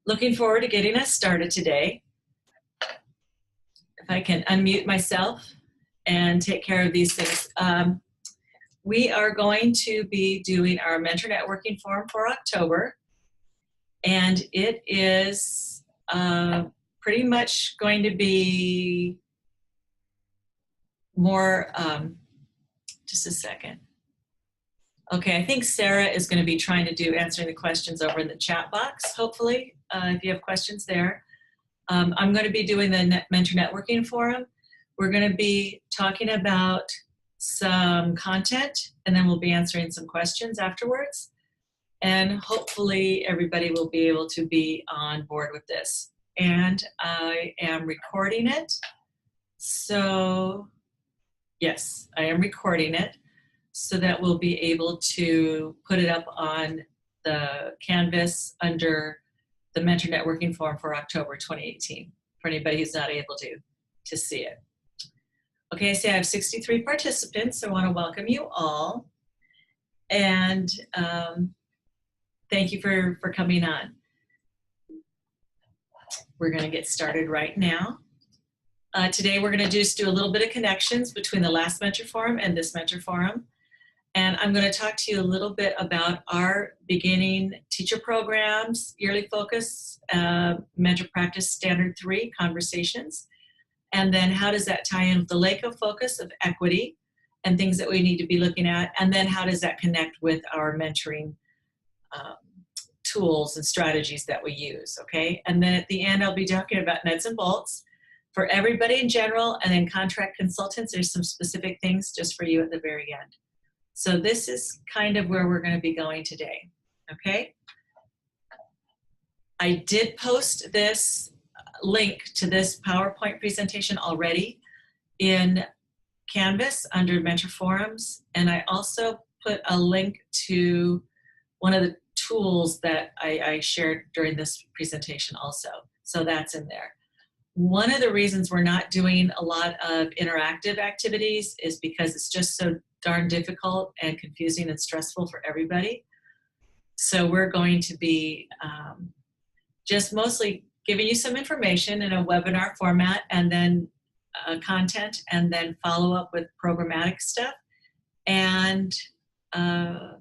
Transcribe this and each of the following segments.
Looking forward to getting us started today. If I can unmute myself and take care of these things. We are going to be doing our mentor networking forum for October, and it is pretty much going to be more, just a second. Okay, I think Sarah is going to be trying to do answering the questions over in the chat box, hopefully, if you have questions there. I'm going to be doing the mentor networking forum. We're going to be talking about some content, and then we'll be answering some questions afterwards. And hopefully everybody will be able to be on board with this. And I am recording it. So yes, I am recording it so that we'll be able to put it up on the Canvas under the Mentor Networking Forum for October 2018 for anybody who's not able to see it. Okay, so I have 63 participants, so I want to welcome you all. And thank you for coming on. We're going to get started right now. Today we're going to just do a little bit of connections between the last Mentor Forum and this Mentor Forum. And I'm going to talk to you a little bit about our beginning teacher programs, yearly focus, mentor practice standard 3 conversations. And then how does that tie in with the LACO focus of equity and things that we need to be looking at? And then how does that connect with our mentoring tools and strategies that we use, okay? And then at the end, I'll be talking about nuts and bolts for everybody in general, and then contract consultants. There's some specific things just for you at the very end. So this is kind of where we're going to be going today, okay? I did post this link to this PowerPoint presentation already in Canvas under Mentor Forums, and I also put a link to one of the tools that I shared during this presentation also, so that's in there. One of the reasons we're not doing a lot of interactive activities is because it's just so darn difficult and confusing and stressful for everybody. So we're going to be just mostly giving you some information in a webinar format, and then content, and then follow up with programmatic stuff. And then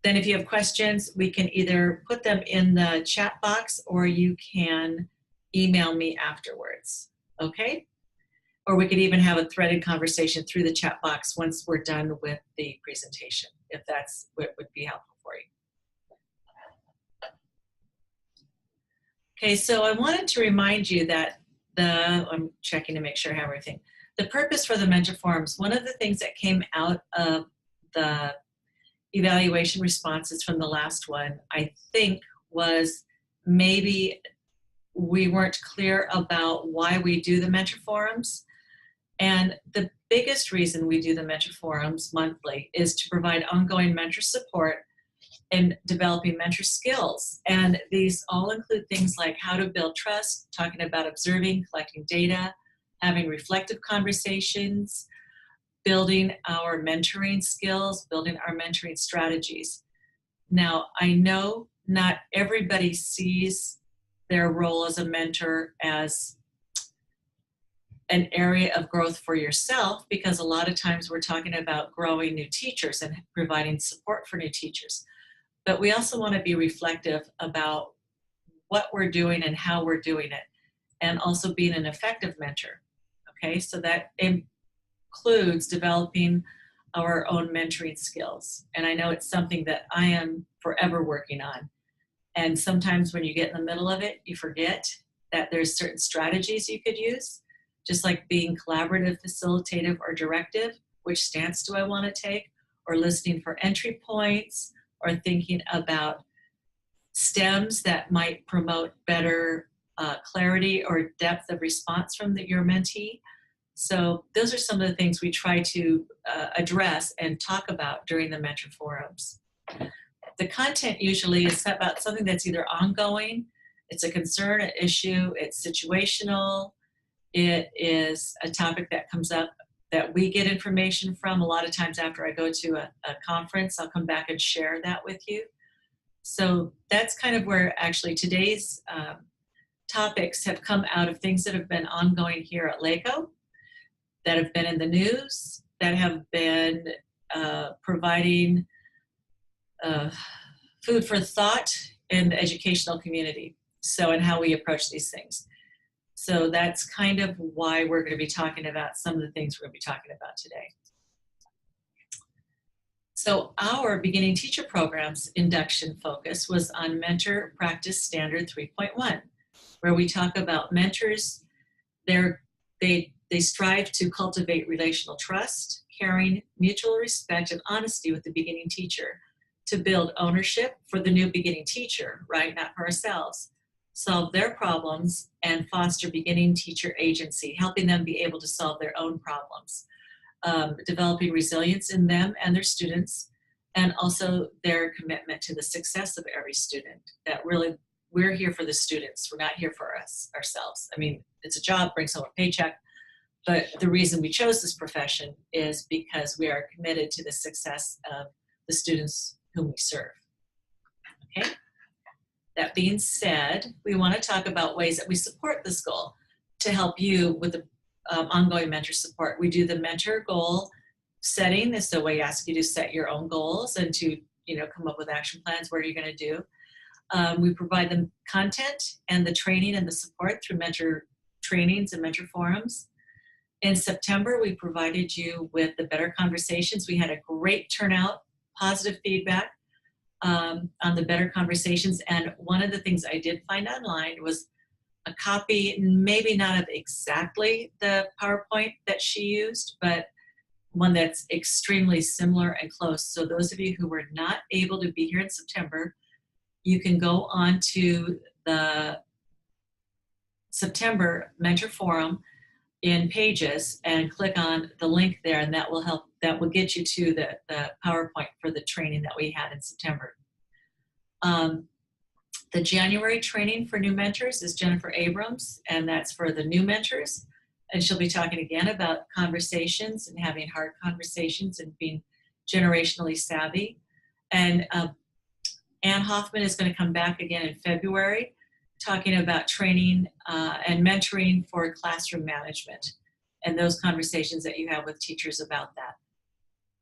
if you have questions, we can either put them in the chat box or you can email me afterwards, okay? Or we could even have a threaded conversation through the chat box once we're done with the presentation, if that's what would be helpful for you. Okay, so I wanted to remind you that I'm checking to make sure I have everything. The purpose for the Mentor Forums, one of the things that came out of the evaluation responses from the last one, I think, was maybe we weren't clear about why we do the Mentor Forums. And the biggest reason we do the Mentor Forums monthly is to provide ongoing mentor support and developing mentor skills. And these all include things like how to build trust, talking about observing, collecting data, having reflective conversations, building our mentoring skills, building our mentoring strategies. Now, I know not everybody sees their role as a mentor as an area of growth for yourself, because a lot of times we're talking about growing new teachers and providing support for new teachers. But we also want to be reflective about what we're doing and how we're doing it, and also being an effective mentor, okay? So that includes developing our own mentoring skills. And I know it's something that I am forever working on. And sometimes when you get in the middle of it, you forget that there's certain strategies you could use, just like being collaborative, facilitative, or directive. Which stance do I want to take? Or listening for entry points, or thinking about stems that might promote better clarity or depth of response from your mentee. So those are some of the things we try to address and talk about during the Mentor Forums. The content usually is about something that's either ongoing, it's a concern, an issue, it's situational, it is a topic that comes up that we get information from. A lot of times after I go to a conference, I'll come back and share that with you. So that's kind of where actually today's topics have come out of things that have been ongoing here at LACO, that have been in the news, that have been providing food for thought in the educational community. So, and how we approach these things. So that's kind of why we're going to be talking about some of the things we're going to be talking about today. So our beginning teacher program's induction focus was on Mentor Practice Standard 3.1, where we talk about mentors. They strive to cultivate relational trust, caring, mutual respect, and honesty with the beginning teacher to build ownership for the new beginning teacher, right? Not for ourselves. Solve their problems and foster beginning teacher agency, helping them be able to solve their own problems. Developing resilience in them and their students, and also their commitment to the success of every student. That really, we're here for the students. We're not here for ourselves. I mean, it's a job, brings home a paycheck, but the reason we chose this profession is because we are committed to the success of the students whom we serve. Okay? That being said, we want to talk about ways that we support this goal to help you with the ongoing mentor support. We do the mentor goal setting. This is the way we ask you to set your own goals and to come up with action plans. What are you going to do? We provide them content and the training and the support through mentor trainings and mentor forums. In September, we provided you with the Better Conversations. We had a great turnout, positive feedback on the Better Conversations. And one of the things I did find online was a copy, maybe not of exactly the PowerPoint that she used, but one that's extremely similar and close. So those of you who were not able to be here in September, you can go on to the September Mentor Forum in Pages and click on the link there, and that will help. That will get you to the PowerPoint for the training that we had in September. The January training for new mentors is Jennifer Abrams, and that's for the new mentors. And she'll be talking again about conversations and having hard conversations and being generationally savvy. And Ann Hoffman is going to come back again in February, talking about training and mentoring for classroom management and those conversations that you have with teachers about that.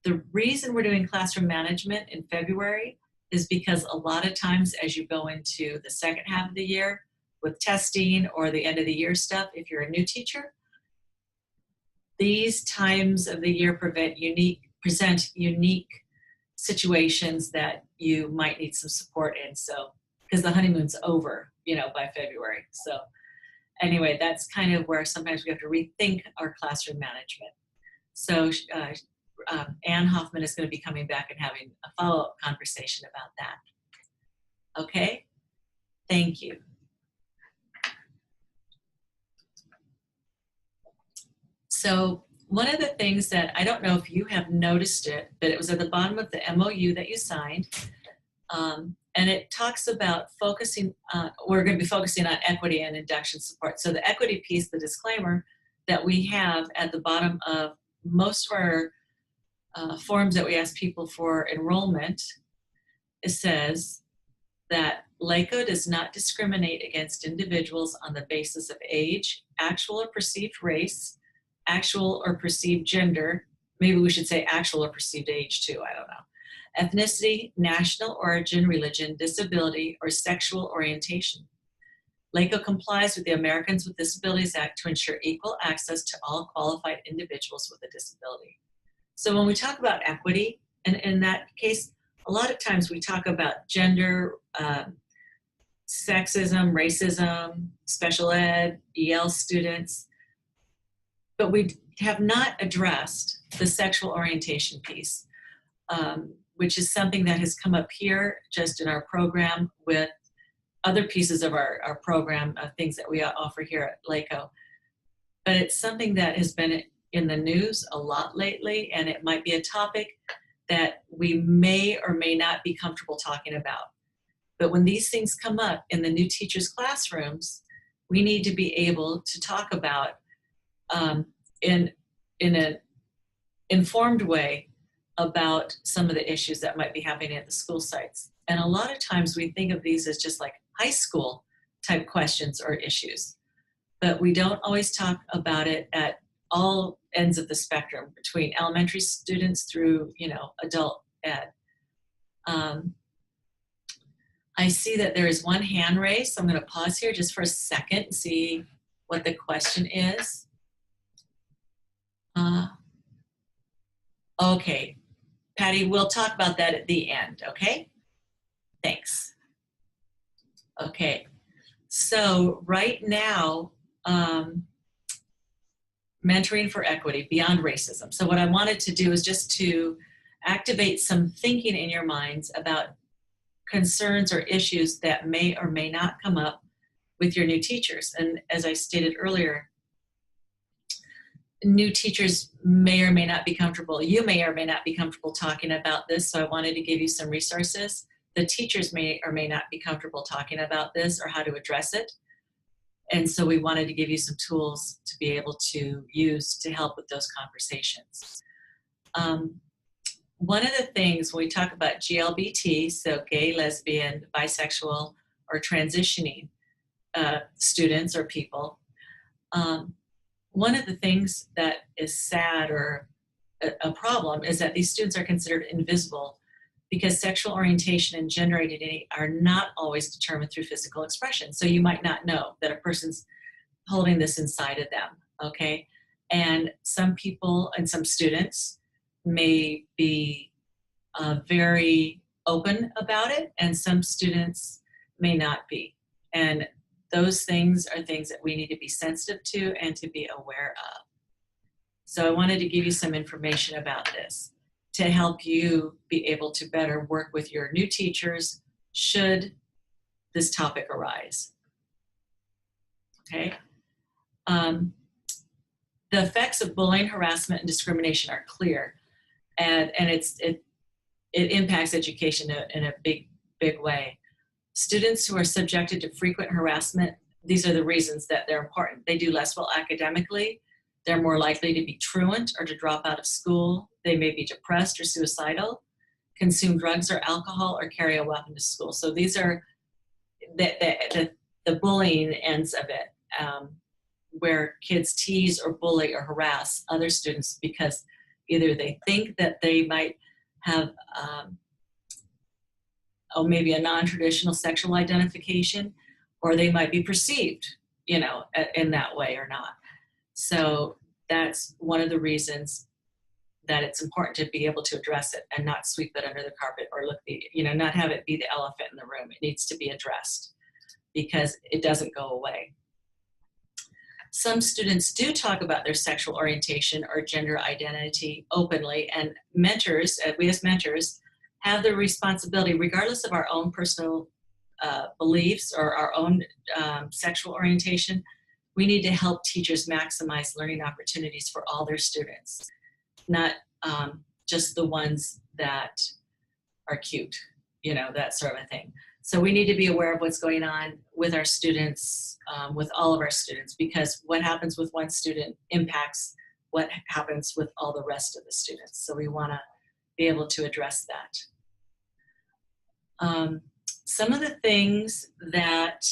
The reason we're doing classroom management in February is because a lot of times as you go into the second half of the year with testing or the end of the year stuff, if you're a new teacher, these times of the year present unique situations that you might need some support in. So, because the honeymoon's over, by February. So anyway, that's kind of where sometimes we have to rethink our classroom management. So Ann Hoffman is going to be coming back and having a follow-up conversation about that. Okay? Thank you. So one of the things that, I don't know if you have noticed it, but it was at the bottom of the MOU that you signed, and it talks about focusing, we're going to be focusing on equity and induction support. So the equity piece, the disclaimer that we have at the bottom of most of our forms that we ask people for enrollment, it says that LACO does not discriminate against individuals on the basis of age, actual or perceived race, actual or perceived gender, maybe we should say actual or perceived age too, I don't know, ethnicity, national origin, religion, disability, or sexual orientation. LACO complies with the Americans with Disabilities Act to ensure equal access to all qualified individuals with a disability. So when we talk about equity, and in that case, a lot of times we talk about gender, sexism, racism, special ed, EL students, but we have not addressed the sexual orientation piece, which is something that has come up here just in our program with other pieces of our program of things that we offer here at LACO. But it's something that has been in the news a lot lately, and it might be a topic that we may or may not be comfortable talking about. But when these things come up in the new teachers' classrooms, we need to be able to talk about in an informed way about some of the issues that might be happening at the school sites. And a lot of times we think of these as just like high school type questions or issues, but we don't always talk about it at all ends of the spectrum, between elementary students through, adult ed. I see that there is one hand raised, so I'm going to pause here just for a second and see what the question is. Okay, Patty, we'll talk about that at the end, okay? Thanks. Okay, so right now, mentoring for equity beyond racism. So what I wanted to do is just to activate some thinking in your minds about concerns or issues that may or may not come up with your new teachers. And as I stated earlier, new teachers may or may not be comfortable. You may or may not be comfortable talking about this, so I wanted to give you some resources. The teachers may or may not be comfortable talking about this or how to address it. And so we wanted to give you some tools to be able to use to help with those conversations. One of the things when we talk about GLBT, so gay, lesbian, bisexual, or transitioning students or people, one of the things that is sad or a problem is that these students are considered invisible because sexual orientation and gender identity are not always determined through physical expression. So you might not know that a person's holding this inside of them, okay? And some people and some students may be very open about it, and some students may not be. And those things are things that we need to be sensitive to and to be aware of. So I wanted to give you some information about this to help you be able to better work with your new teachers should this topic arise. Okay. The effects of bullying, harassment, and discrimination are clear, and it impacts education in a big way. Students who are subjected to frequent harassment, these are the reasons that they're important. They do less well academically. They're more likely to be truant or to drop out of school. They may be depressed or suicidal, consume drugs or alcohol, or carry a weapon to school. So these are the bullying ends of it, where kids tease or bully or harass other students because either they think that they might have maybe a non-traditional sexual identification, or they might be perceived, in that way or not. So that's one of the reasons that it's important to be able to address it and not sweep it under the carpet or not have it be the elephant in the room. It needs to be addressed because it doesn't go away. Some students do talk about their sexual orientation or gender identity openly, and mentors, we as mentors, have the responsibility, regardless of our own personal beliefs or our own sexual orientation, we need to help teachers maximize learning opportunities for all their students, not just the ones that are cute, that sort of a thing. So we need to be aware of what's going on with our students, with all of our students, because what happens with one student impacts what happens with all the rest of the students. So we want to be able to address that. Some of the things that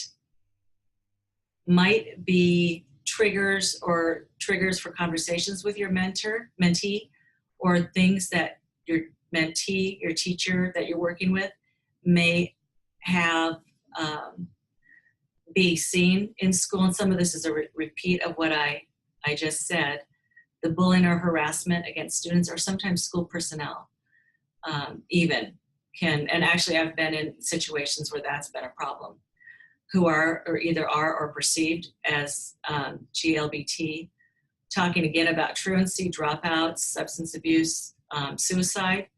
might be triggers for conversations with your mentee, or things that your mentee, your teacher that you're working with may have be seen in school. And some of this is a repeat of what I just said. The bullying or harassment against students, or sometimes school personnel even can, and actually I've been in situations where that's been a problem, who are or either are or perceived as GLBT, talking again about truancy, dropouts, substance abuse, suicide.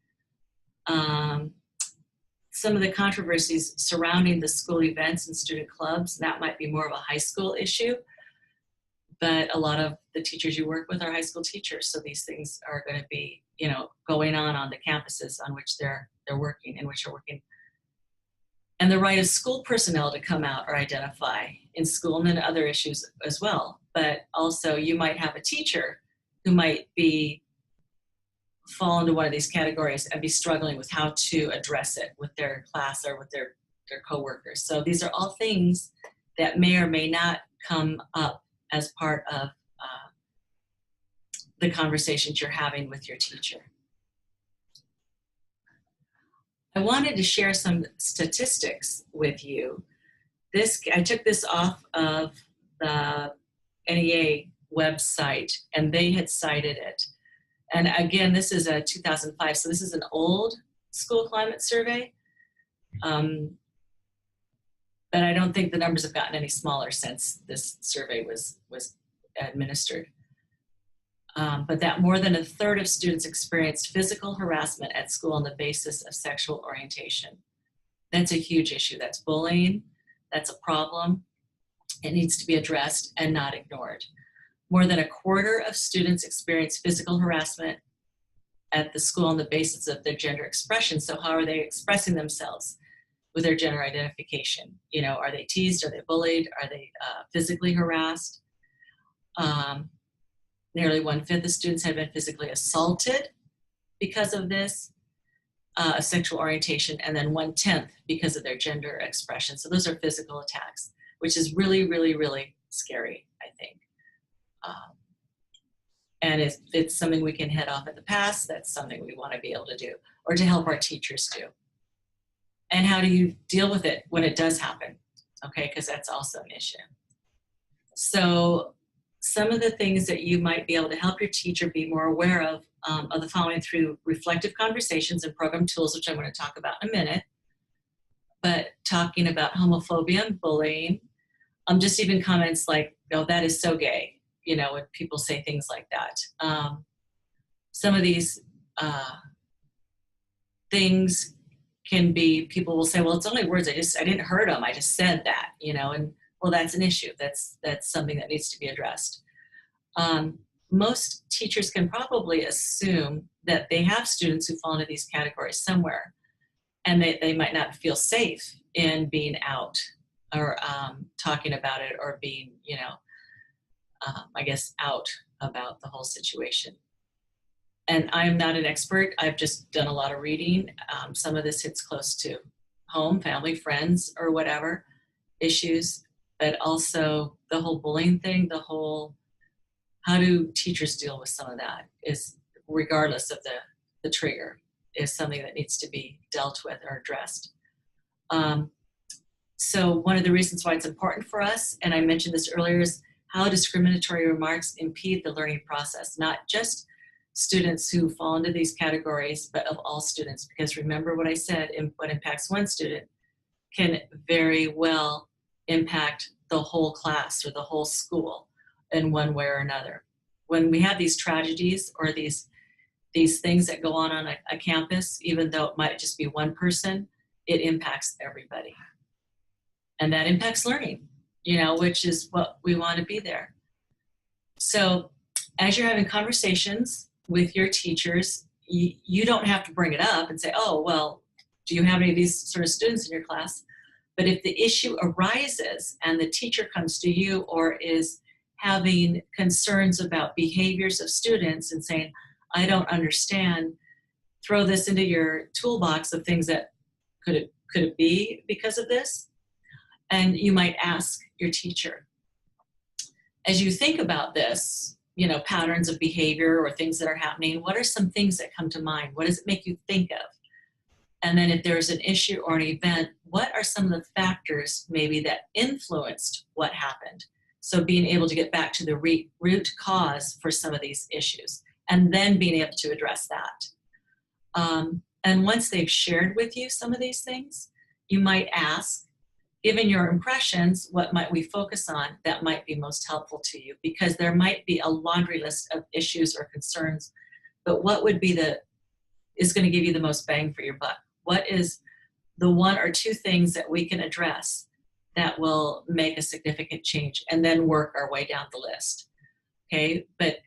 Some of the controversies surrounding the school events and student clubs, that might be more of a high school issue, but a lot of the teachers you work with are high school teachers, so these things are going to be, going on the campuses on which they're working, in which are working. And the right of school personnel to come out or identify in school, and then other issues as well. But also you might have a teacher who might be fall into one of these categories and be struggling with how to address it with their class or with their coworkers. So these are all things that may or may not come up as part of the conversations you're having with your teacher. I wanted to share some statistics with you. I took this off of the NEA website, and they had cited it. And again, this is a 2005, so this is an old school climate survey. But I don't think the numbers have gotten any smaller since this survey was administered. But that more than a third of students experienced physical harassment at school on the basis of sexual orientation. That's a huge issue. That's bullying. That's a problem. It needs to be addressed and not ignored. More than a quarter of students experience physical harassment at the school on the basis of their gender expression. So how are they expressing themselves with their gender identification? You know, are they teased? Are they bullied? Are they physically harassed? Nearly 1/5 of students have been physically assaulted because of this sexual orientation, and then 1/10 because of their gender expression. So those are physical attacks, which is really, really, really scary, I think. And if it's something we can head off at the pass, that's something we want to be able to do, or to help our teachers do. And how do you deal with it when it does happen? Okay, because that's also an issue. So some of the things that you might be able to help your teacher be more aware of the following through reflective conversations and program tools, which I'm going to talk about in a minute. But talking about homophobia and bullying, just even comments like, "Oh, that is so gay," you know, when people say things like that. Some of these things can be, people will say, "Well, it's only words. I didn't hurt them. I just said that," you know, and well, that's an issue. That's something that needs to be addressed. Most teachers can probably assume that they have students who fall into these categories somewhere, and they might not feel safe in being out or talking about it, or being, you know, I guess out about the whole situation. And I'm not an expert. I've just done a lot of reading. Some of this hits close to home, family, friends, or whatever issues, but also the whole bullying thing, the whole, how do teachers deal with some of that, is, regardless of the trigger, is something that needs to be dealt with or addressed. So one of the reasons why it's important for us, and I mentioned this earlier, is how discriminatory remarks impede the learning process, not just students who fall into these categories, but of all students. Because remember what I said, what impacts one student can very well impact the whole class or the whole school in one way or another. When we have these tragedies or these things that go on a campus, even though it might just be one person, it impacts everybody. And that impacts learning, you know, which is what we want to be there. So as you're having conversations with your teachers, you don't have to bring it up and say, "Oh, well, do you have any of these sort of students in your class?" But if the issue arises and the teacher comes to you or is having concerns about behaviors of students and saying, "I don't understand," throw this into your toolbox of things that could it be because of this? And you might ask your teacher, as you think about this, you know, patterns of behavior or things that are happening, what are some things that come to mind? What does it make you think of? And then if there's an issue or an event, what are some of the factors maybe that influenced what happened? So being able to get back to the root cause for some of these issues, and then being able to address that. And once they've shared with you some of these things, you might ask, given your impressions, what might we focus on that might be most helpful to you? Because there might be a laundry list of issues or concerns, but what would be is going to give you the most bang for your buck? What is the one or two things that we can address that will make a significant change, and then work our way down the list? Okay, but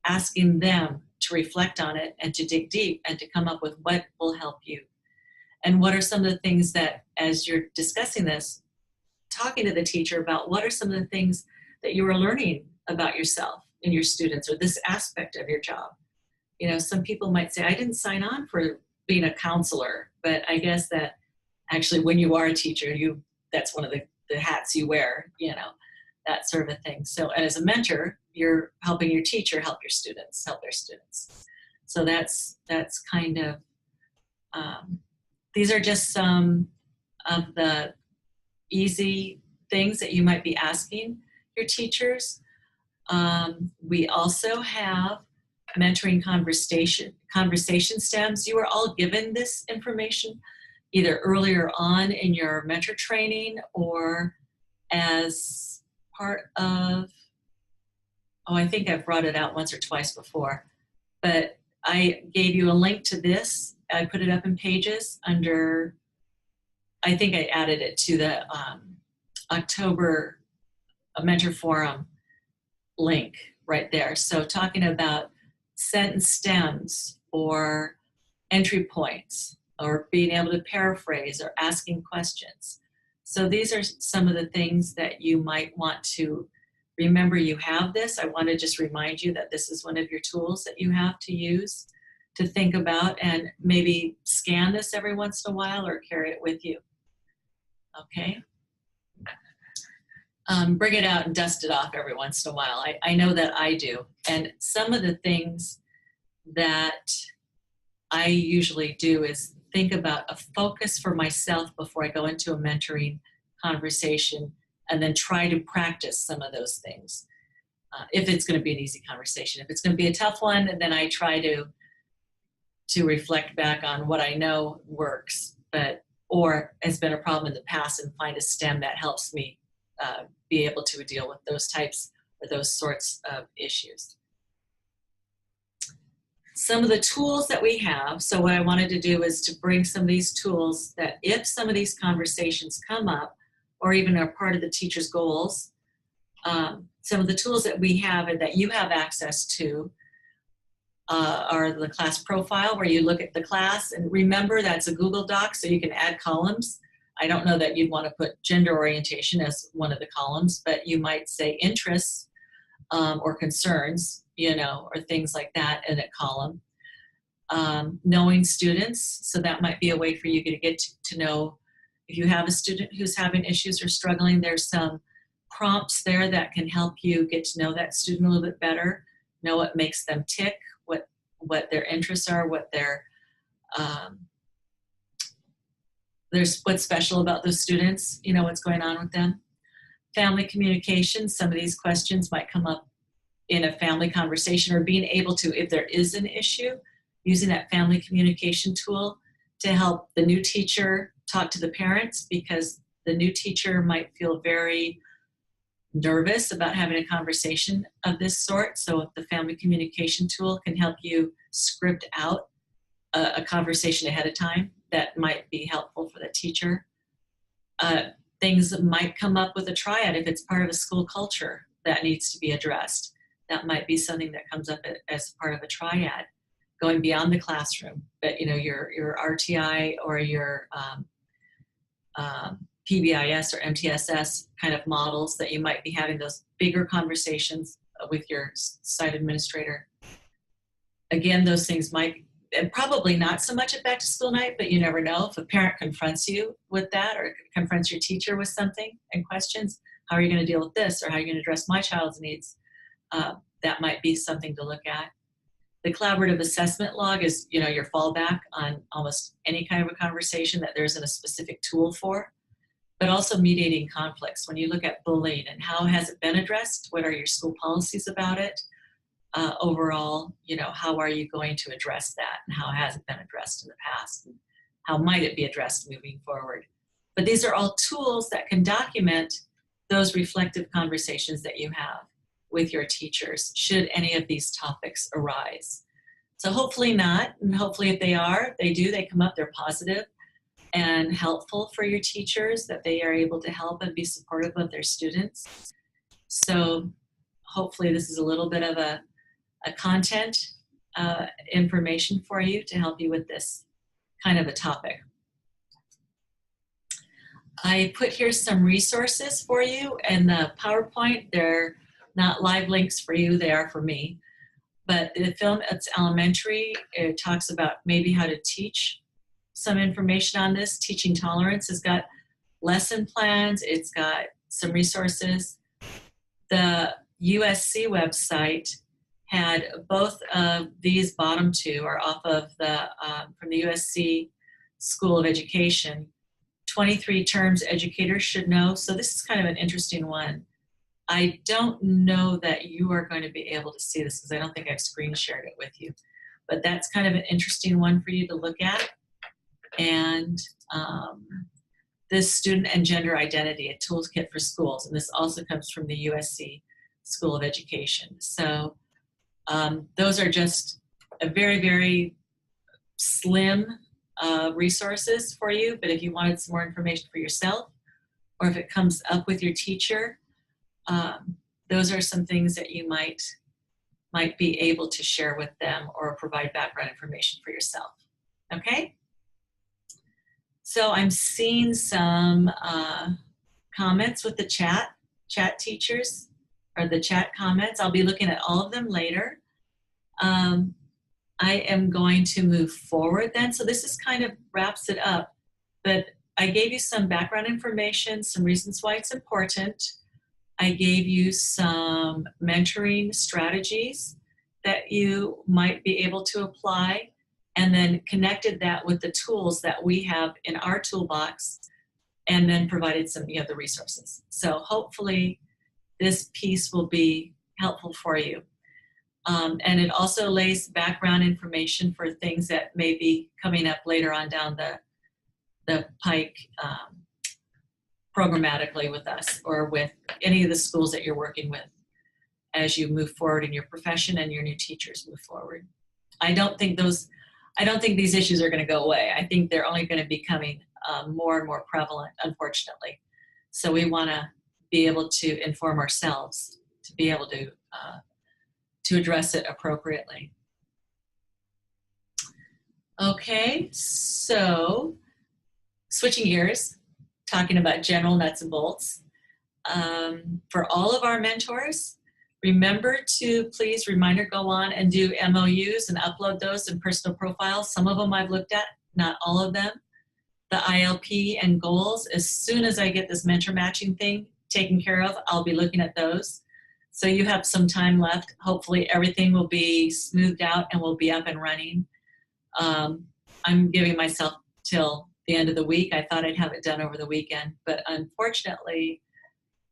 asking them to reflect on it and to dig deep and to come up with what will help you. And what are some of the things that, as you're discussing this, talking to the teacher about what are some of the things that you are learning about yourself and your students, or this aspect of your job, some people might say, I didn't sign on for being a counselor, but I guess that actually when you are a teacher, that's one of the hats you wear, that sort of a thing. So, and as a mentor, you're helping your teacher help their students. So that's kind of, these are just some of the easy things that you might be asking your teachers. We also have mentoring conversation stems. You were all given this information either earlier on in your mentor training or as part of, I think I've brought it out once or twice before, but I gave you a link to this. I put it up in Pages under, I think I added it to the October Mentor Forum link right there. So talking about sentence stems or entry points or being able to paraphrase or asking questions. So these are some of the things that you might want to remember. You have this. I want to just remind you that this is one of your tools that you have to use to think about, and maybe scan this every once in a while or carry it with you. Okay? Bring it out and dust it off every once in a while. I know that I do. And some of the things that I usually do is think about a focus for myself before I go into a mentoring conversation, and then try to practice some of those things. If it's going to be an easy conversation. If it's going to be a tough one, and then I try to reflect back on what I know works, or has been a problem in the past, and find a stem that helps me be able to deal with those types or those sorts of issues. Some of the tools that we have, so what I wanted to do is to bring some of these tools that if some of these conversations come up or even are part of the teacher's goals, some of the tools that we have and that you have access to are the class profile, where you look at the class, and remember that's a Google Doc, so you can add columns. I don't know that you'd want to put gender orientation as one of the columns, but you might say interests or concerns, or things like that in a column. Knowing students, so that might be a way for you to get to know if you have a student who's having issues or struggling. There's some prompts there that can help you get to know that student a little bit better, know what makes them tick, what their interests are, what their there's what's special about those students, what's going on with them. Family communication, some of these questions might come up in a family conversation, or being able to, if there is an issue, using that family communication tool to help the new teacher talk to the parents, because the new teacher might feel very nervous about having a conversation of this sort. So the family communication tool can help you script out a conversation ahead of time that might be helpful for the teacher. Things that might come up with a triad if it's part of a school culture that needs to be addressed. That might be something that comes up as part of a triad, going beyond the classroom. But your RTI or your PBIS or MTSS kind of models, that you might be having those bigger conversations with your site administrator. Again, those things might, and probably not so much at back to school night, but you never know if a parent confronts you with that, or confronts your teacher with something and questions, how are you going to deal with this, or how are you going to address my child's needs? That might be something to look at. The collaborative assessment log is, your fallback on almost any kind of a conversation that there isn't a specific tool for, but also mediating conflicts. When you look at bullying and how has it been addressed, what are your school policies about it? Overall, how are you going to address that, and how has it been addressed in the past, and how might it be addressed moving forward? But these are all tools that can document those reflective conversations that you have with your teachers, should any of these topics arise. So hopefully not, and hopefully if they come up, they're positive and helpful for your teachers, that they are able to help and be supportive of their students. So hopefully this is a little bit of a content information for you to help you with this kind of a topic. I put here some resources for you, and the PowerPoint, they're not live links for you, they are for me. But the film, it's elementary. It talks about maybe how to teach some information on this. Teaching Tolerance has got lesson plans. It's got some resources. The USC website had both of these bottom two are off of the from the USC School of Education. 23 terms educators should know. So this is kind of an interesting one. I don't know that you are going to be able to see this because I don't think I've screen shared it with you. But that's kind of an interesting one for you to look at. And this Student and Gender Identity, a toolkit for schools. And this also comes from the USC School of Education. So those are just a very, very slim resources for you. But if you wanted some more information for yourself, or if it comes up with your teacher, those are some things that you might be able to share with them or provide background information for yourself. Okay? So I'm seeing some comments with the chat teachers, or the chat comments. I'll be looking at all of them later. I am going to move forward then. So this is kind of wraps it up, but I gave you some background information, some reasons why it's important. I gave you some mentoring strategies that you might be able to apply, and then connected that with the tools that we have in our toolbox, and then provided some the resources. So hopefully this piece will be helpful for you. And it also lays background information for things that may be coming up later on down the pike programmatically with us, or with any of the schools that you're working with as you move forward in your profession and your new teachers move forward. I don't think these issues are going to go away. I think they're only going to be becoming more and more prevalent, unfortunately. So we want to be able to inform ourselves to be able to address it appropriately. Okay, so switching gears, talking about general nuts and bolts. For all of our mentors, remember to please go on and do MOUs and upload those in personal profiles. Some of them I've looked at, not all of them. The ILP and goals, as soon as I get this mentor matching thing taken care of, I'll be looking at those. So you have some time left. Hopefully everything will be smoothed out and will be up and running. I'm giving myself till the end of the week. I thought I'd have it done over the weekend, but unfortunately,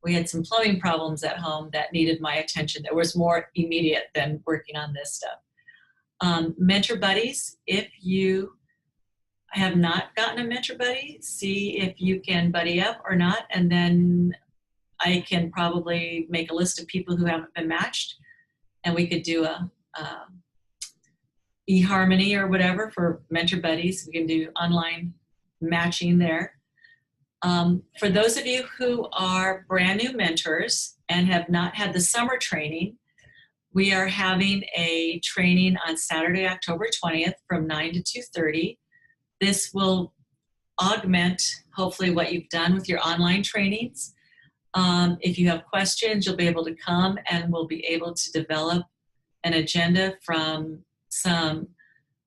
we had some plumbing problems at home that needed my attention. That was more immediate than working on this stuff. Mentor buddies, if you have not gotten a mentor buddy, see if you can buddy up or not, and then I can probably make a list of people who haven't been matched, and we could do a eHarmony or whatever for mentor buddies. We can do online matching there. For those of you who are brand new mentors and have not had the summer training, we are having a training on Saturday, October 20th from 9 to 2:30. This will augment, hopefully, what you've done with your online trainings. If you have questions, you'll be able to come, and we'll be able to develop an agenda from some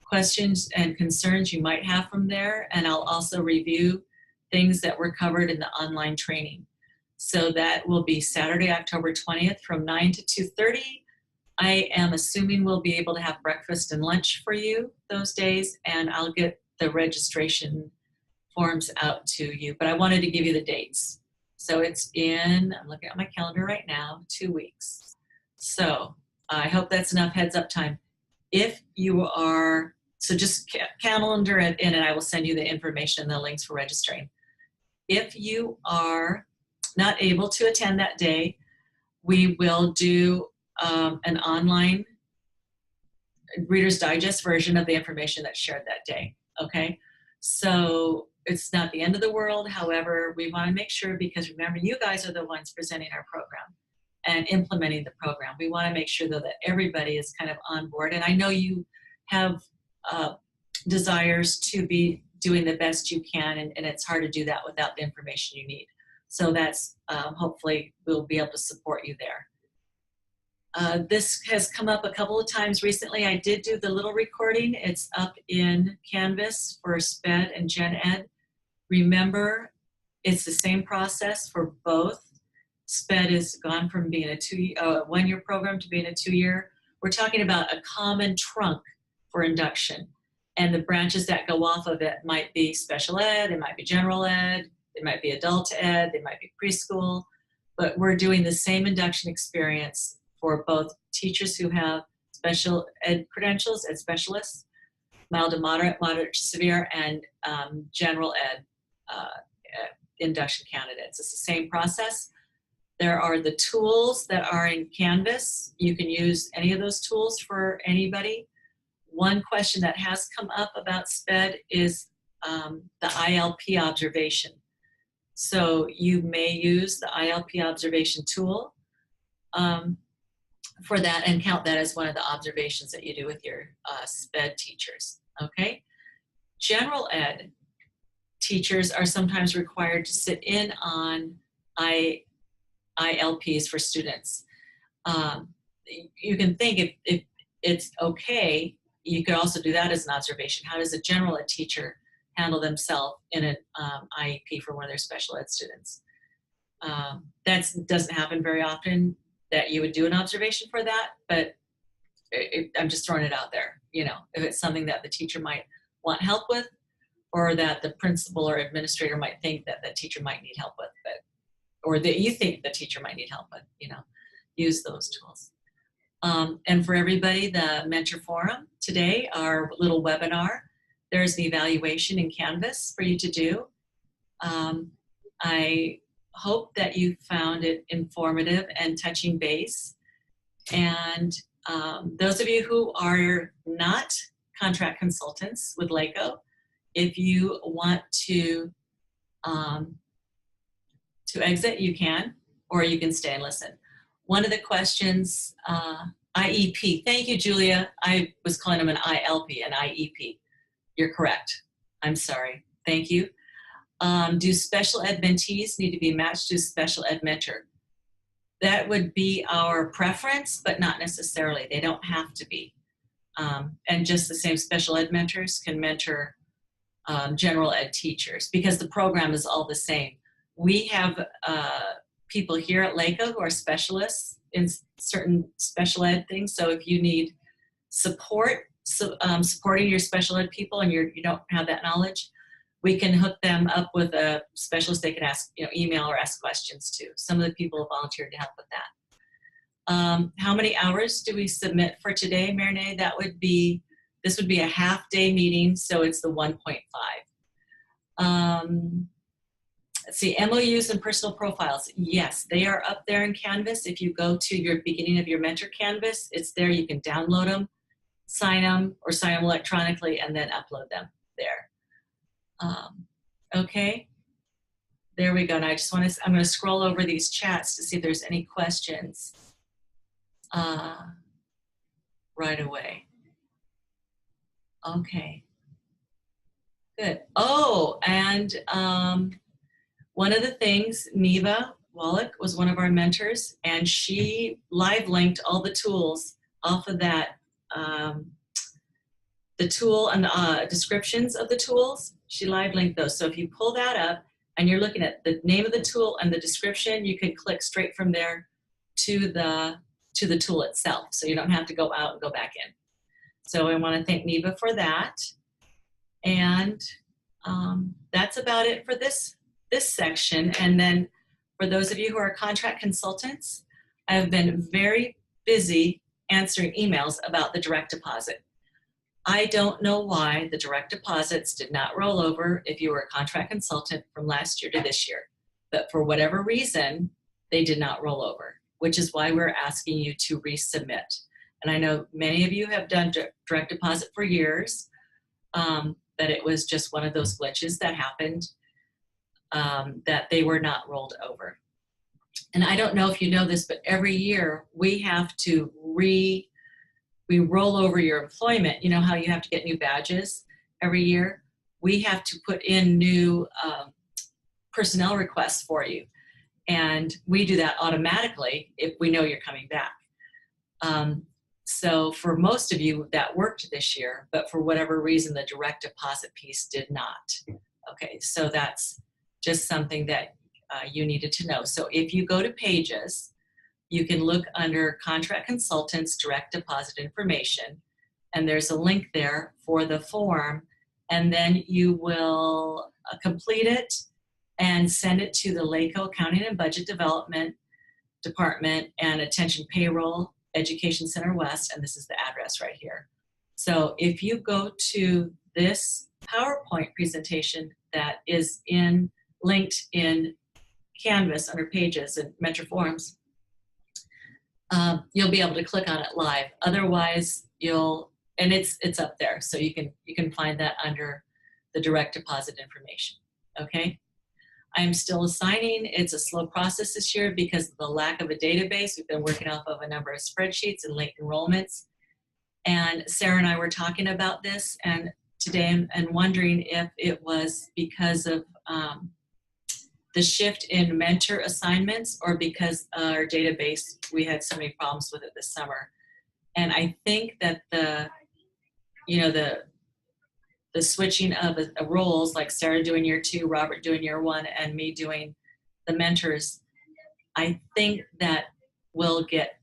questions and concerns you might have from there. And I'll also review things that were covered in the online training. So that will be Saturday, October 20th from 9 to 2:30. I am assuming we'll be able to have breakfast and lunch for you those days, and I'll get the registration forms out to you. But I wanted to give you the dates. So it's I'm looking at my calendar right now, 2 weeks. So I hope that's enough heads up time. If you are, so just calendar it in, and I will send you the information and the links for registering. If you are not able to attend that day, we will do an online Reader's Digest version of the information that's shared that day, okay? So it's not the end of the world. However, we want to make sure, because remember, you guys are the ones presenting our program and implementing the program. We want to make sure, though, that everybody is kind of on board. And I know you have desires to be doing the best you can, and it's hard to do that without the information you need. So that's hopefully we'll be able to support you there. This has come up a couple of times recently. I did do the little recording. It's up in Canvas for SPED and Gen Ed. Remember, it's the same process for both. SPED has gone from being a one-year program to being a 2-year. We're talking about a common trunk for induction. And the branches that go off of it might be special ed, it might be general ed, it might be adult ed, it might be preschool. But we're doing the same induction experience for both teachers who have special ed credentials and specialists, mild to moderate, moderate to severe, and general ed induction candidates. It's the same process. There are the tools that are in Canvas. You can use any of those tools for anybody. One question that has come up about SPED is the ILP observation. So you may use the ILP observation tool for that and count that as one of the observations that you do with your SPED teachers, okay? General ed teachers are sometimes required to sit in on ILPs for students. You can think if it's okay, you could also do that as an observation. How does a general ed teacher handle themselves in an IEP for one of their special ed students? That doesn't happen very often that you would do an observation for that, but I'm just throwing it out there. You know, if it's something that the teacher might want help with, or that the principal or administrator might think that the teacher might need help with, or that you think the teacher might need help with, you know, use those tools. And for everybody, the Mentor Forum today, our little webinar, there's the evaluation in Canvas for you to do. I hope that you found it informative and touching base. And those of you who are not contract consultants with LACO, if you want to exit, you can, or you can stay and listen. One of the questions, IEP. Thank you, Julia. I was calling them an ILP, an IEP. You're correct. I'm sorry. Thank you. Do special ed mentees need to be matched to special ed mentor? That would be our preference, but not necessarily. They don't have to be. And just the same, special ed mentors can mentor general ed teachers because the program is all the same. We have people here at LACO who are specialists in certain special ed things. So if you need support, supporting your special ed people and you don't have that knowledge, we can hook them up with a specialist they can ask, you know, email or ask questions to. Some of the people have volunteered to help with that. How many hours do we submit for today, Marinay? This would be a half-day meeting, so it's the 1.5. Let's see, MOUs and personal profiles. Yes, they are up there in Canvas. If you go to your beginning of your mentor Canvas, it's there. You can download them, sign them electronically, and then upload them there. Okay, there we go. And I'm going to scroll over these chats to see if there's any questions right away. Okay, good. Oh, and one of the things, Neva Wallach was one of our mentors, and she live linked all the tools off of that, the tool and descriptions of the tools. She live linked those. So if you pull that up and you're looking at the name of the tool and the description, you can click straight from there to the tool itself. So you don't have to go out and go back in. So I want to thank Neva for that. And that's about it for this section. And then for those of you who are contract consultants, I have been very busy answering emails about the direct deposit. I don't know why the direct deposits did not roll over if you were a contract consultant from last year to this year. But for whatever reason, they did not roll over, which is why we're asking you to resubmit. And I know many of you have done direct deposit for years, but it was just one of those glitches that happened, that they were not rolled over. And I don't know if you know this, but every year we have to we roll over your employment. You know how you have to get new badges every year? We have to put in new personnel requests for you. And we do that automatically if we know you're coming back. So for most of you that worked this year, but for whatever reason, the direct deposit piece did not. Okay, so that's just something that you needed to know. So if you go to Pages, you can look under Contract Consultants Direct Deposit Information, and there's a link there for the form, and then you will complete it and send it to the LACO Accounting and Budget Development Department and Attention Payroll Education Center West, and this is the address right here. So if you go to this PowerPoint presentation that is linked in Canvas under Pages and Mentor Forms, you'll be able to click on it live. Otherwise, and it's up there, so you can find that under the direct deposit information. Okay. I'm still assigning. It's a slow process this year because of the lack of a database. We've been working off of a number of spreadsheets and late enrollments. And Sarah and I were talking about this and today and wondering if it was because of the shift in mentor assignments or because our database, we had so many problems with it this summer. And I think that the switching of roles, like Sarah doing year 2, Robert doing year 1, and me doing the mentors, I think that will get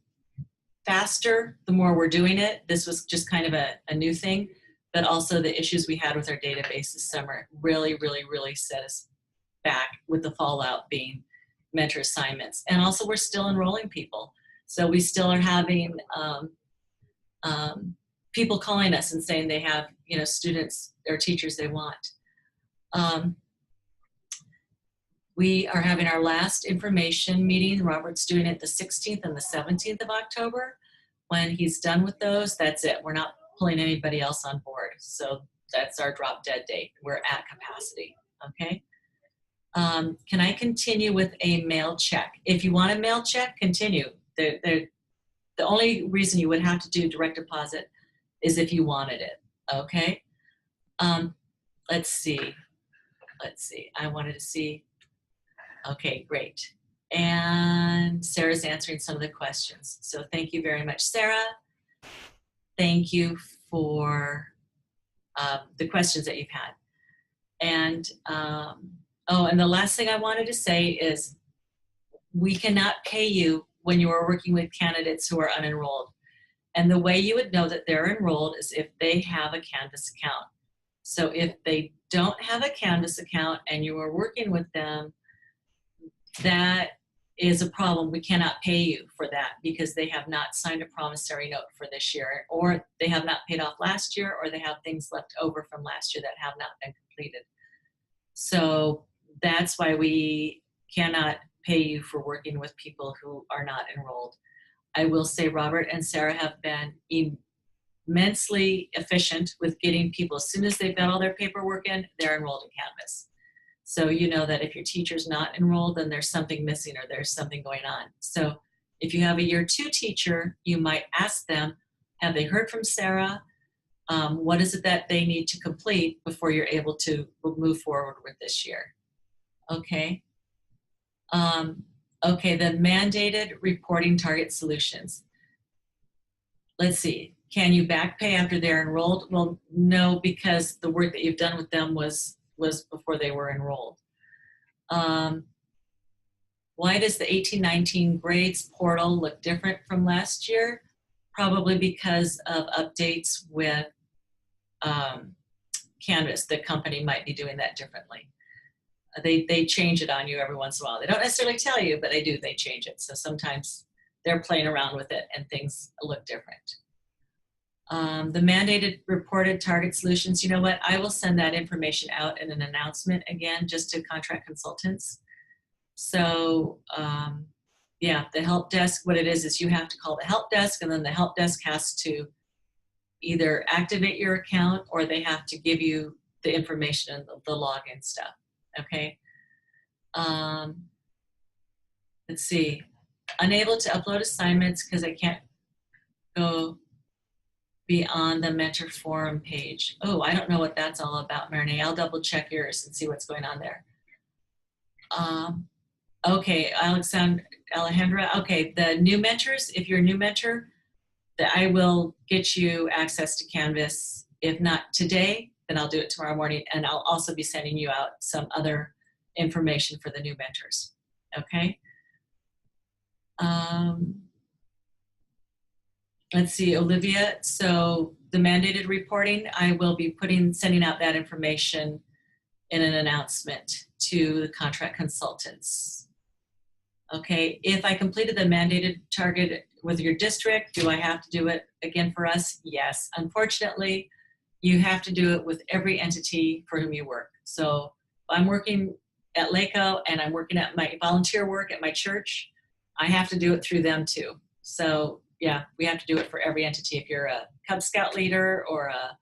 faster the more we're doing it. This was just kind of a new thing, but also the issues we had with our database this summer really, really, really set us back, with the fallout being mentor assignments. And also we're still enrolling people. So we still are having people calling us and saying they have, students or teachers they want. We are having our last information meeting. Robert's doing it the 16th and the 17th of October. When he's done with those, that's it. We're not pulling anybody else on board. So that's our drop dead date. We're at capacity, okay? Can I continue with a mail check? If you want a mail check, continue. The only reason you would have to do direct deposit is if you wanted it, okay? Let's see. I wanted to see. Okay, great. And Sarah's answering some of the questions. So thank you very much, Sarah. Thank you for the questions that you've had. And, and the last thing I wanted to say is we cannot pay you when you are working with candidates who are unenrolled. And the way you would know that they're enrolled is if they have a Canvas account. So if they don't have a Canvas account and you are working with them, that is a problem. We cannot pay you for that because they have not signed a promissory note for this year, or they have not paid off last year, or they have things left over from last year that have not been completed. So that's why we cannot pay you for working with people who are not enrolled. I will say Robert and Sarah have been immensely efficient with getting people, as soon as they've got all their paperwork in, they're enrolled in Canvas. So you know that if your teacher's not enrolled, then there's something missing or there's something going on. So if you have a year 2 teacher, you might ask them, have they heard from Sarah? What is it that they need to complete before you're able to move forward with this year? Okay. Okay, the mandated reporting target solutions. Let's see. Can you back pay after they're enrolled? Well, no, because the work that you've done with them was before they were enrolled. Why does the 18-19 grades portal look different from last year? Probably because of updates with Canvas. The company might be doing that differently. They change it on you every once in a while. They don't necessarily tell you, but they do. They change it. So sometimes they're playing around with it and things look different. The mandated reported target solutions, you know what? I will send that information out in an announcement again, just to contract consultants. So yeah, the help desk, what it is you have to call the help desk, and then the help desk has to either activate your account or they have to give you the information and the login stuff. Okay. Let's see. Unable to upload assignments because I can't go beyond the mentor forum page. Oh, I don't know what that's all about, Marinee. I'll double check yours and see what's going on there. Okay, Alejandra, okay, the new mentors, if you're a new mentor, that I will get you access to Canvas. If not today, then I'll do it tomorrow morning, and I'll also be sending you out some other information for the new mentors. Okay. Let's see, Olivia. So the mandated reporting, I will be sending out that information in an announcement to the contract consultants. Okay, if I completed the mandated target with your district, do I have to do it again for us? Yes. Unfortunately, you have to do it with every entity for whom you work. So I'm working at LACO and I'm working at my volunteer work at my church. I have to do it through them too. So yeah, we have to do it for every entity. If you're a Cub Scout leader or a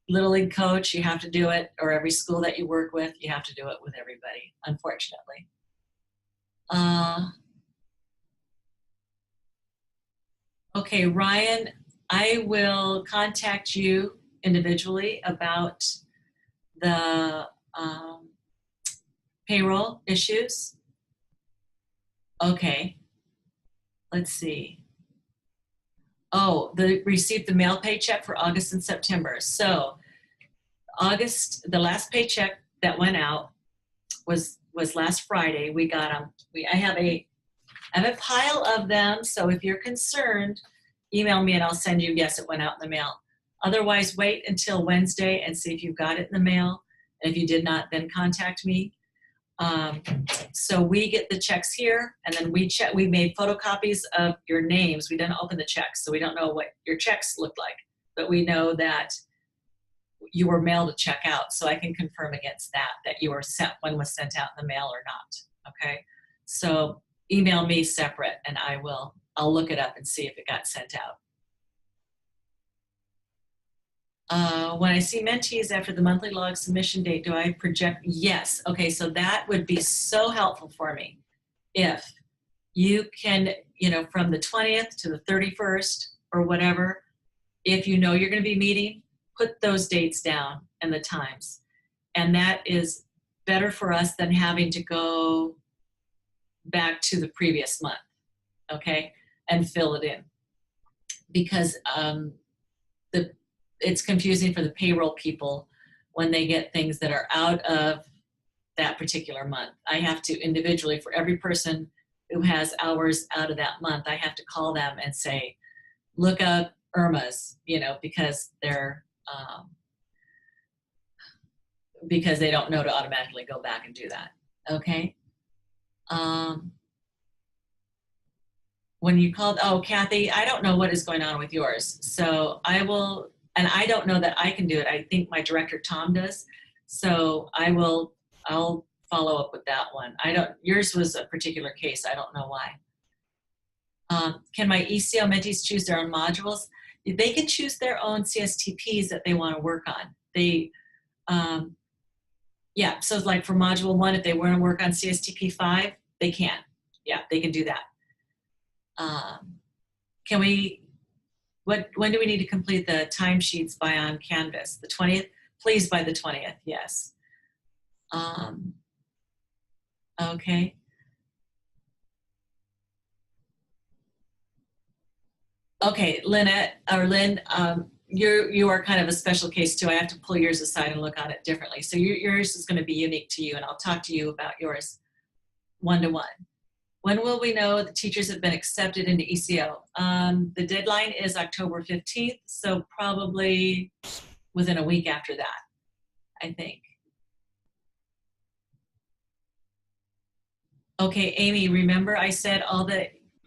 Little League coach, you have to do it, or every school that you work with, you have to do it with everybody, unfortunately. Okay, Ryan, I will contact you individually about the payroll issues. Okay, let's see. Oh, received the mail paycheck for August and September. So August, the last paycheck that went out was last Friday. We got them. I have a pile of them. So if you're concerned, email me and I'll send you, yes, it went out in the mail. Otherwise, wait until Wednesday and see if you've got it in the mail. And if you did not, then contact me. So we get the checks here, and then we made photocopies of your names. We didn't open the checks, so we don't know what your checks looked like, but we know that you were mailed a check out, so I can confirm against that you were sent, one was sent out in the mail or not. Okay, so email me separate, and I'll look it up and see if it got sent out. When I see mentees after the monthly log submission date, do I project? Yes. Okay, so that would be so helpful for me. If you can, from the 20th to the 31st or whatever, if you know you're going to be meeting, put those dates down and the times. And that is better for us than having to go back to the previous month, okay, and fill it in. Because it's confusing for the payroll people when they get things that are out of that particular month. I have to individually, for every person who has hours out of that month, I have to call them and say, look up Irma's, because because they don't know to automatically go back and do that. Okay. When you called, oh, Kathy, I don't know what is going on with yours. So I will, and I don't know that I can do it. I think my director, Tom, does. So I'll follow up with that one. Yours was a particular case. I don't know why. Can my ECO mentees choose their own modules? They can choose their own CSTPs that they want to work on. Yeah, so like for module 1, if they want to work on CSTP 5, they can. Yeah, they can do that. When do we need to complete the timesheets by on Canvas? The 20th? Please by the 20th, yes. Okay. Okay, Lynette, or Lynn, you are kind of a special case too. I have to pull yours aside and look at it differently. So yours is going to be unique to you, and I'll talk to you about yours one-to-one. When will we know the teachers have been accepted into ECO? The deadline is October 15th, so probably within a week after that, I think. Okay, Amy, remember I said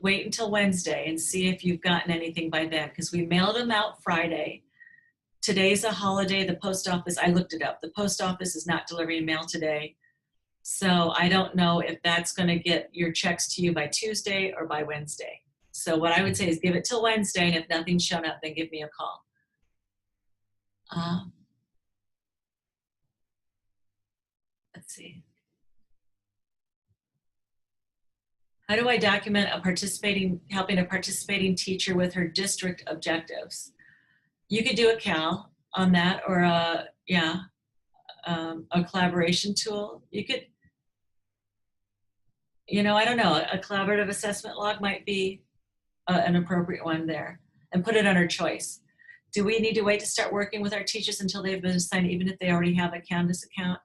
wait until Wednesday and see if you've gotten anything by then, because we mailed them out Friday. Today's a holiday. The post office, I looked it up. The post office is not delivering mail today. So I don't know if that's going to get your checks to you by Tuesday or by Wednesday. So what I would say is give it till Wednesday, and if nothing's shown up, then give me a call. Let's see. How do I document helping a participating teacher with her district objectives? You could do a CAL on that, or a collaboration tool. You could, I don't know, a collaborative assessment log might be an appropriate one there. and put it under choice. Do we need to wait to start working with our teachers until they've been assigned, even if they already have a Canvas account?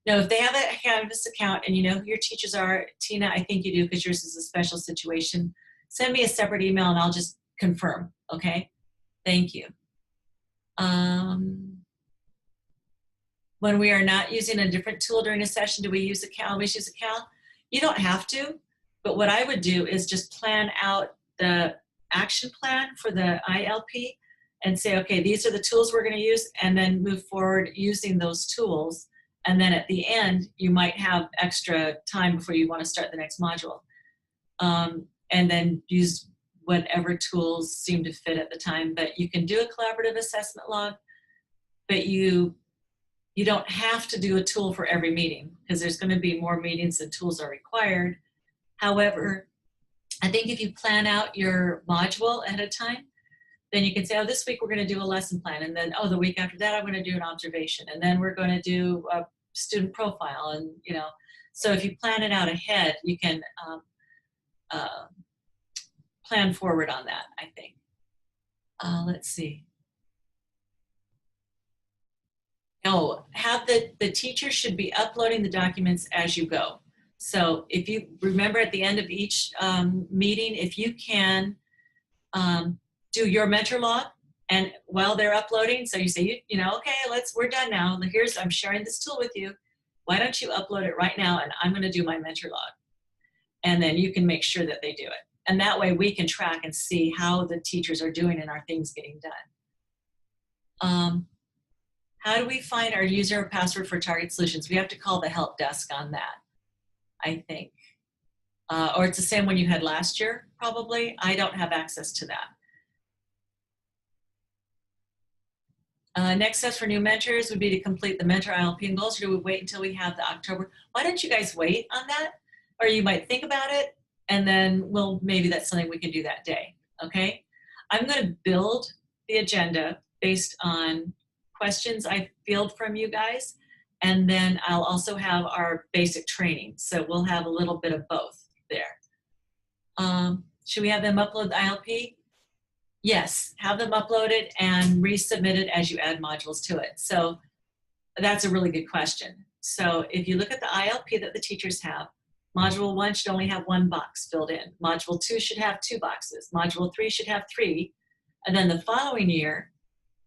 No, if they have a Canvas account and you know who your teachers are, Tina, I think you do because yours is a special situation, send me a separate email and I'll just confirm, okay? Thank you. When we are not using a different tool during a session, do we use a Cal? Always use a Cal? You don't have to, but what I would do is just plan out the action plan for the ILP and say, okay, these are the tools we're going to use, and then move forward using those tools. And then at the end, you might have extra time before you want to start the next module. And then use whatever tools seem to fit at the time. But you can do a collaborative assessment log, but you don't have to do a tool for every meeting because there's going to be more meetings than tools are required. However, I think if you plan out your module ahead of time, then you can say, oh, this week we're going to do a lesson plan. And then, oh, the week after that, I'm going to do an observation. And then we're going to do a student profile. And, you know, so if you plan it out ahead, you can plan forward on that, I think. Let's see. No, have the teacher should be uploading the documents as you go. So if you remember at the end of each meeting, if you can do your mentor log, and while they're uploading, so you say, you know, okay, we're done now. I'm sharing this tool with you. Why don't you upload it right now, and I'm going to do my mentor log. And then you can make sure that they do it. And that way we can track and see how the teachers are doing and are things getting done. How do we find our user or password for Target Solutions? We have to call the help desk on that, I think. Or it's the same one you had last year, probably. I don't have access to that. Next steps for new mentors would be to complete the mentor ILP and goals, or do we wait until we have the October? Why don't you guys wait on that? Or you might think about it, and then, well, maybe that's something we can do that day, okay? I'm going to build the agenda based on questions I field from you guys, and then I'll also have our basic training. So we'll have a little bit of both there. Should we have them upload the ILP? Yes, have them uploaded and resubmitted as you add modules to it. So that's a really good question. So if you look at the ILP that the teachers have, Module 1 should only have 1 box filled in. Module 2 should have 2 boxes. Module 3 should have 3. And then the following year,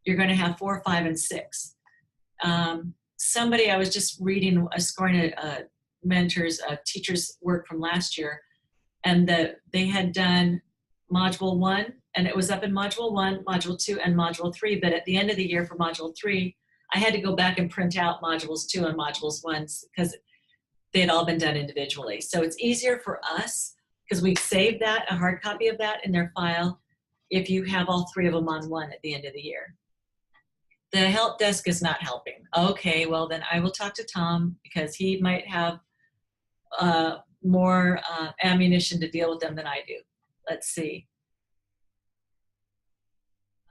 you're going to have 4, 5, and 6. Somebody, I was just reading, scoring a mentor's teacher's work from last year, and they had done Module 1, and it was up in Module 1, Module 2, and Module 3. But at the end of the year for Module 3, I had to go back and print out Modules 2 and Modules 1 because they had all been done individually. So it's easier for us because we've saved that, a hard copy of that in their file, if you have all 3 of them on one at the end of the year. The help desk is not helping. Okay, well then I will talk to Tom because he might have more ammunition to deal with them than I do. Let's see.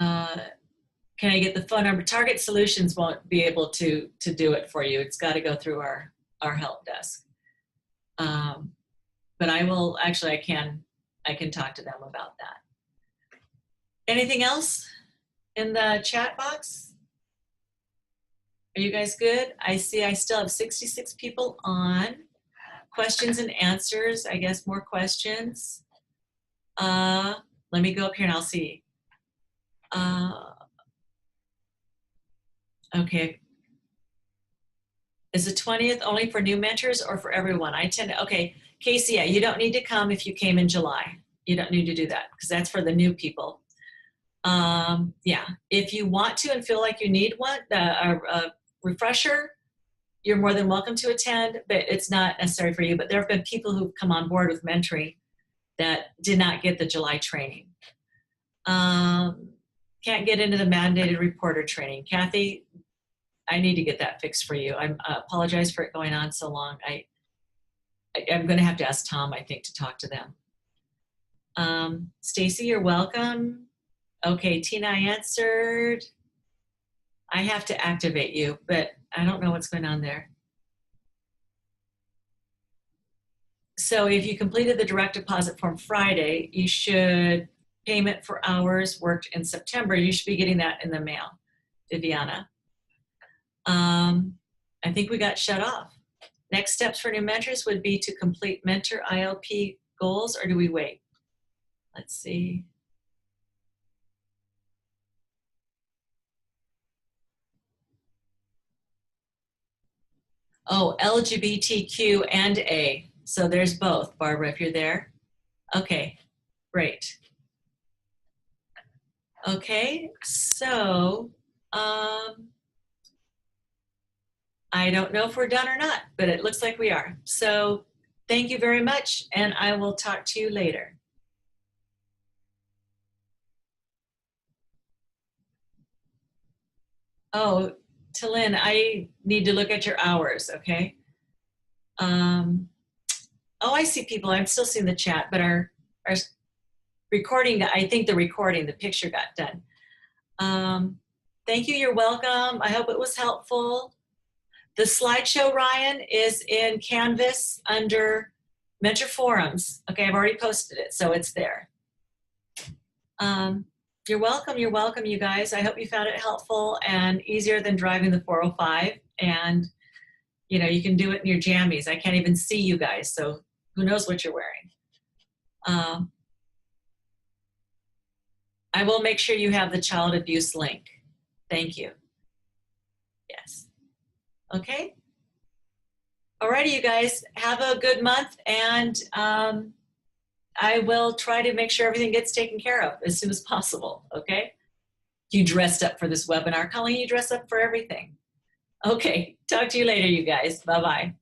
Can I get the phone number? Target Solutions won't be able to do it for you. It's got to go through our help desk. But I will, actually I can talk to them about that. Anything else in the chat box? Are you guys good? I see I still have 66 people on. Questions and answers, I guess more questions. Let me go up here and I'll see. Okay. Is the 20th only for new mentors or for everyone? I tend to, okay, Casey, yeah, you don't need to come if you came in July. You don't need to do that because that's for the new people. Yeah, if you want to and feel like you need one, a refresher, you're more than welcome to attend, but it's not necessary for you. But there have been people who've come on board with mentoring that did not get the July training. Can't get into the mandated reporter training. Kathy, I need to get that fixed for you. I apologize for it going on so long. I'm going to have to ask Tom, I think, to talk to them. Stacy, you're welcome. Okay, Tina, I answered. I have to activate you, but I don't know what's going on there. So if you completed the direct deposit form Friday, you should payment for hours worked in September. You should be getting that in the mail, Viviana. I think we got shut off. Next steps for new mentors would be to complete mentor ILP goals, or do we wait? Let's see. Oh, LGBTQ and A. So there's both, Barbara, if you're there. Okay, great. Okay, so I don't know if we're done or not, but it looks like we are. So thank you very much, and I will talk to you later. Oh, Talin, I need to look at your hours, okay? Oh, I see people. I'm still seeing the chat, but our recording, I think the picture got done. Thank you, you're welcome. I hope it was helpful. The slideshow, Ryan, is in Canvas under Mentor Forums. Okay, I've already posted it, so it's there. You're welcome, you guys. I hope you found it helpful and easier than driving the 405. And, you know, you can do it in your jammies. I can't even see you guys, so who knows what you're wearing. I will make sure you have the child abuse link. Thank you. Yes. Okay. Alrighty, you guys, have a good month, and I will try to make sure everything gets taken care of as soon as possible, okay? You dressed up for this webinar. Colleen, you dress up for everything. Okay, talk to you later, you guys. Bye-bye.